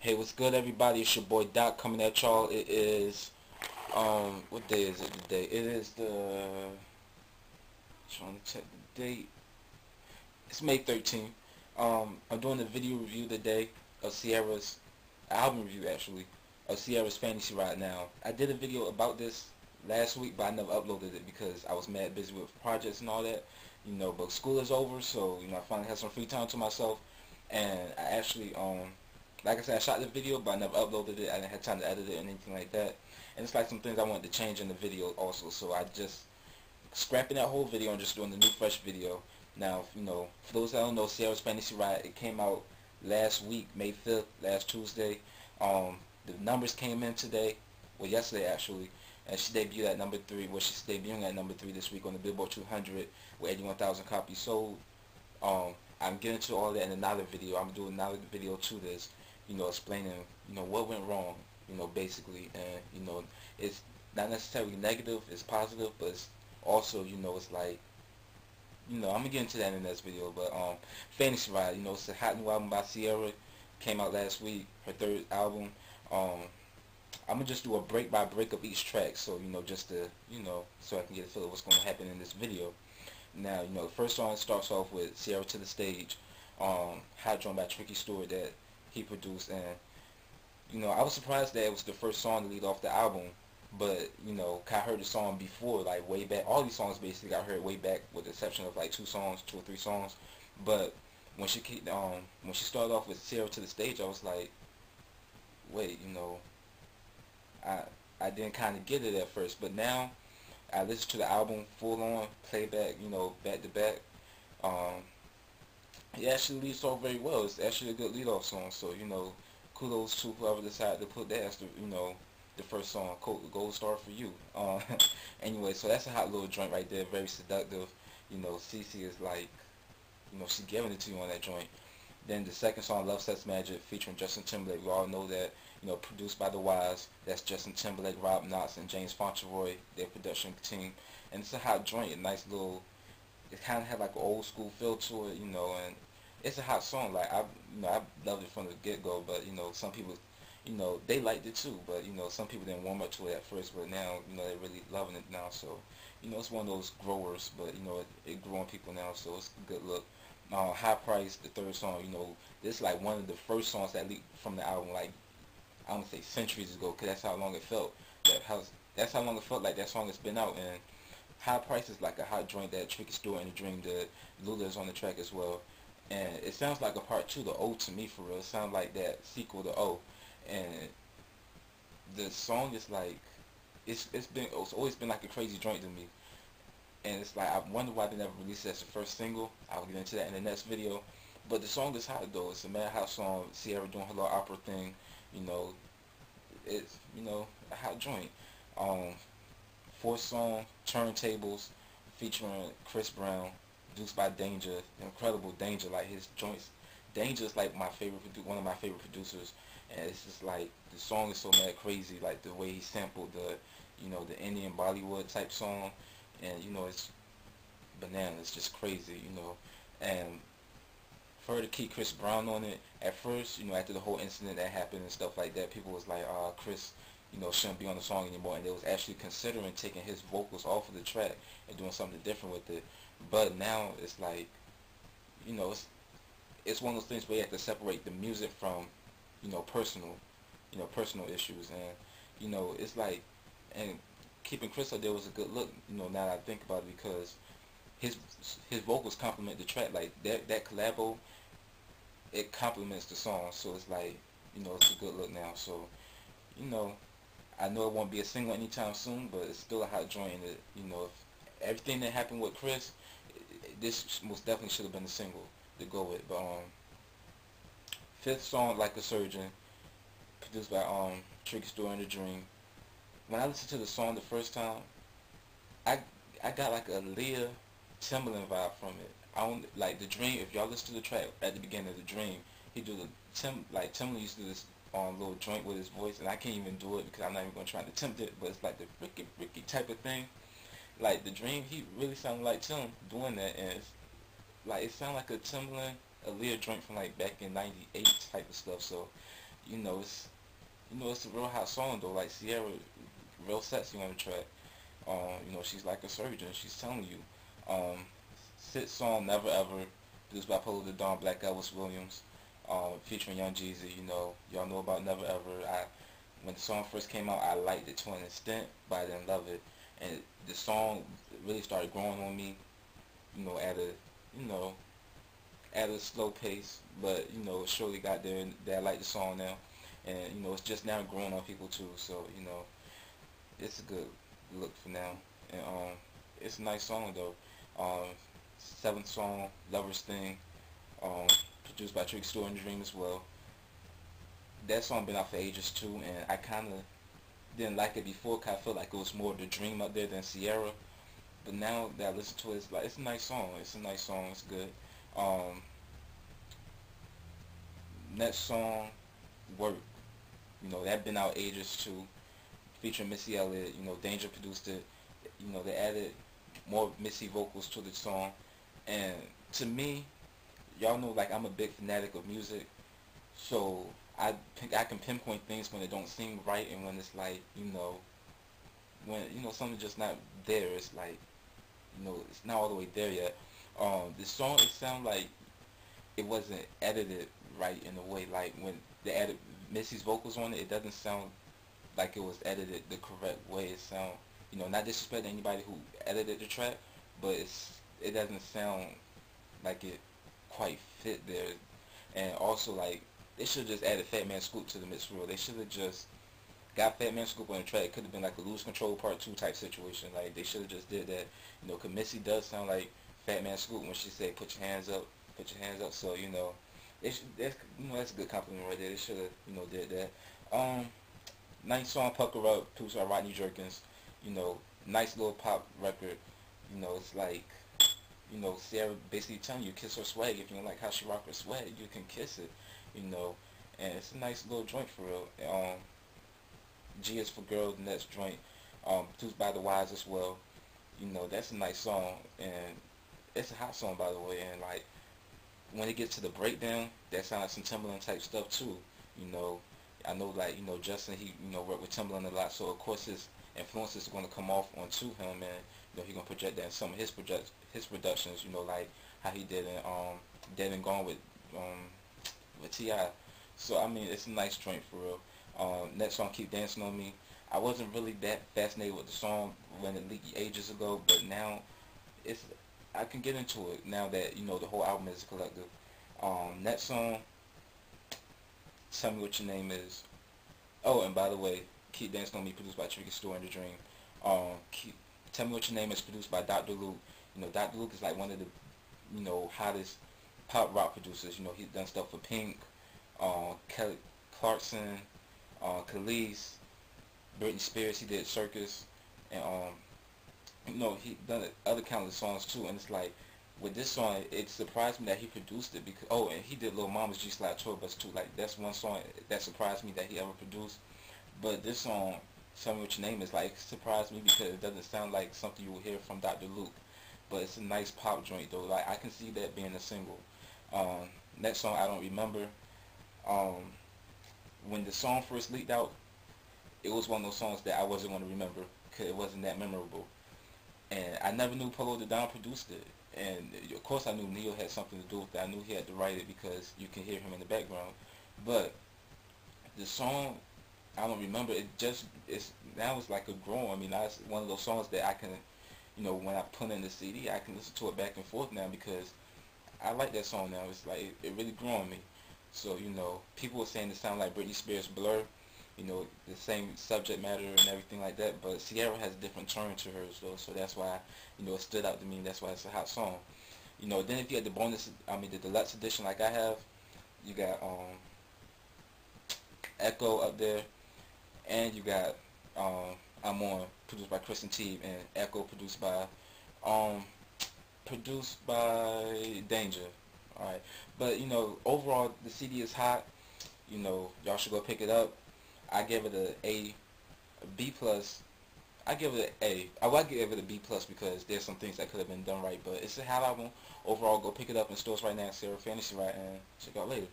Hey, what's good, everybody? It's your boy Doc coming at y'all. It is, what day is it today? It is trying to check the date. It's May 13th. I'm doing a video review today of Ciara's album review, actually, of Ciara's Fantasy right now. I did a video about this last week, but I never uploaded it because I was mad busy with projects and all that, but school is over, so, I finally had some free time to myself, and I actually, like I said, I shot the video, but I never uploaded it. I didn't have time to edit it or anything like that. And it's like some things I wanted to change in the video also, so I just scrapping that whole video and just doing the new fresh video. Now, for those that don't know, Ciara's Fantasy Ride, it came out last week, May 5th, last Tuesday. The numbers came in today, well, yesterday actually, and she debuted at number 3. Well, she's debuting at number 3 this week on the Billboard 200 with 81,000 copies sold. I'm getting to all that in another video. I'm doing another video to this, explaining, what went wrong, basically, and, it's not necessarily negative, it's positive, but it's also, it's like, I'm gonna get into that in the next video, but, Fantasy Ride, it's a hot new album by Ciara, came out last week, her 3rd album. I'm gonna just do a break by break of each track, so, just to, so I can get a feel of what's gonna happen in this video. Now, the first song starts off with Ciara to the Stage, Hot Drum by Tricky Stewart that he produced, and, I was surprised that it was the first song to lead off the album, but, I heard the song before, like, way back. All these songs basically I heard way back, with the exception of, like, 2 or 3 songs, but when she started off with Ciara to the Stage, I was like, wait, I didn't kind of get it at first, but now I listened to the album full on, playback, back to back. It actually leads off very well. It's actually a good lead off song, so, kudos to whoever decided to put that as the first song. Gold star for you. Anyway, so that's a hot little joint right there, very seductive. Cece is like, she's giving it to you on that joint. Then the second song, Love Sex Magic, featuring Justin Timberlake. We all know that, produced by the Wise. That's Justin Timberlake, Rob Knotts, and James Fauntleroy, their production team. And it's a hot joint, a nice little, it kind of had like an old school feel to it, and it's a hot song. Like, I loved it from the get-go, but, some people, they liked it too, but, some people didn't warm up to it at first, but now, they're really loving it now, so, it's one of those growers, but, it grew on people now, so it's a good look. High Price, the 3rd song, this is like one of the first songs that leaked from the album, like, I don't say centuries ago, because that's how long it felt. That's how long it felt like that song has been out, and High Price is like a hot joint that Tricky Stewart and the Dream did. Lula is on the track as well, and it sounds like a part 2 to O to me, for real. It sounds like that sequel to O, and the song is like, it's always been like a crazy joint to me. And it's like, I wonder why they never released it as the first single. I'll get into that in the next video. But the song is hot though. It's a mad hot song. Ciara doing her little opera thing. It's, a hot joint. 4th song, Turntables, featuring Chris Brown, produced by Danger. Incredible Danger. Like, his joints. Danger is like one of my favorite producers. And it's just like, the song is so mad crazy. Like, the way he sampled the Indian Bollywood type song. And, it's bananas, it's just crazy, and for her to keep Chris Brown on it, at first, after the whole incident that happened and stuff like that, people was like, Chris, shouldn't be on the song anymore, and they was actually considering taking his vocals off of the track and doing something different with it. But now, it's like, it's one of those things where you have to separate the music from, personal issues, and, it's like, and keeping Chris up there was a good look, now that I think about it, because his vocals complement the track. Like, that collabo, it complements the song, so it's like, it's a good look now. So, I know it won't be a single anytime soon, but it's still a hot joint. If everything that happened with Chris, this most definitely should have been a single to go with. But 5th song, Like a Surgeon, produced by Tricky Stewart and the Dream. When I listened to the song the first time, I got like a Leah Timberlake vibe from it. I don't like the Dream. If y'all listen to the track at the beginning of the Dream, he do Timberlake used to do this little joint with his voice, and I can't even do it because I'm not even gonna try to attempt it. But it's like the Ricky type of thing. Like, the Dream, he really sounded like Tim doing that, and it's like, it sounded like a Timberlake, a Leah joint from like back in '98 type of stuff. So, It's it's a real hot song though. Like Ciara, real sexy on the track. She's like a surgeon. She's telling you. Sit song Never Ever, produced by Polo the Dawn, Black Elvis Williams, featuring Young Jeezy. Y'all know about Never Ever. When the song first came out, I liked it to an extent, but I didn't love it. And the song really started growing on me. At a you know at a slow pace, but it surely got there. And that I like the song now, and it's just now growing on people too. So it's a good look for now, and it's a nice song though. Seventh song, Lover's Thing, um, produced by Trick Store and Dream as well. That song been out for ages too, and I kind of didn't like it before because I felt like it was more the Dream up there than Ciara. But now that I listen to it, it's a nice song. It's a nice song. It's good. Um, Next song, Work. That been out ages too, featuring Missy Elliott. Danger produced it. They added more Missy vocals to the song, and to me, y'all know like I'm a big fanatic of music, so I can pinpoint things when it don't seem right and when it's like when something's just not there. It's like it's not all the way there yet. The song, it sound like it wasn't edited right in a way. Like when they added Missy's vocals on it, it doesn't sound like it was edited the correct way. It sound not disrespecting anybody who edited the track, but it doesn't sound like it quite fit there. And also like they should have just added Fat Man Scoop to the mix for real. They should have just got Fat Man Scoop on the track. It could have been like a Lose Control Part 2 type situation. Like they should have just did that. Cause Missy does sound like Fat Man Scoop when she said put your hands up, put your hands up. So that's a good compliment right there. They should have did that. Ninth song, Pucker Up, produced by Rodney Jerkins. Nice little pop record. It's like Ciara basically telling you kiss her swag. If you don't like how she rock her swag, you can kiss it. And it's a nice little joint for real. G is for Girl, the next joint, produced by The Wise as well. That's a nice song, and it's a hot song by the way. And like when it gets to the breakdown, that sounds like some Timberland type stuff too. I know like Justin, he worked with Timberland a lot, so of course his influences are going to come off onto him, and he's going to project that in some of his productions. Like how he did in Dead and Gone with T.I. So I mean, it's a nice joint for real. Next song, Keep Dancing on Me. I wasn't really that fascinated with the song when it leaked ages ago, but now I can get into it now that the whole album is a collective. Next song, Tell Me What Your Name Is. Oh, and by the way, Keep Dancing on Me, produced by Tricky Store and The Dream. Tell Me What Your Name Is, produced by Dr. Luke. Dr. Luke is like one of the hottest pop rock producers. He's done stuff for Pink, Kelly Clarkson, Khalees, Britney Spears. He did Circus, and he done other countless songs too. And it's like with this song, it surprised me that he produced it because and he did Lil Mama's G-Slide Tour Bus too. Like that's one song that surprised me that he ever produced. But this song, Tell Me What Your Name Is, like surprised me because it doesn't sound like something you will hear from Dr. Luke. But it's a nice pop joint though. Like I can see that being a single. Next song, I Don't Remember. When the song first leaked out, it was one of those songs that I wasn't going to remember because it wasn't that memorable. And I never knew Polo the Don produced it. And of course I knew Neil had something to do with it. I knew he had to write it because you can hear him in the background. But the song, I Don't Remember, now it's like a grown. I mean, that's one of those songs that I can, when I put in the CD, I can listen to it back and forth now because I like that song now. It's like, it really grew on me. So, people were saying it sounded like Britney Spears' Blur, the same subject matter and everything like that, but Ciara has a different turn to hers though, so that's why, it stood out to me, and that's why it's a hot song. Then if you had the deluxe edition like I have, you got, Echo up there, and you got, I'm On, produced by Kristen Teague, and Echo produced by Danger. Alright, but overall the CD is hot. Y'all should go pick it up. I give it a B plus. I give it an A. I would give it a B plus because there's some things that could have been done right, but it's a hot album. Overall, go pick it up in stores right now. Sarah Fantasy right, and check out later.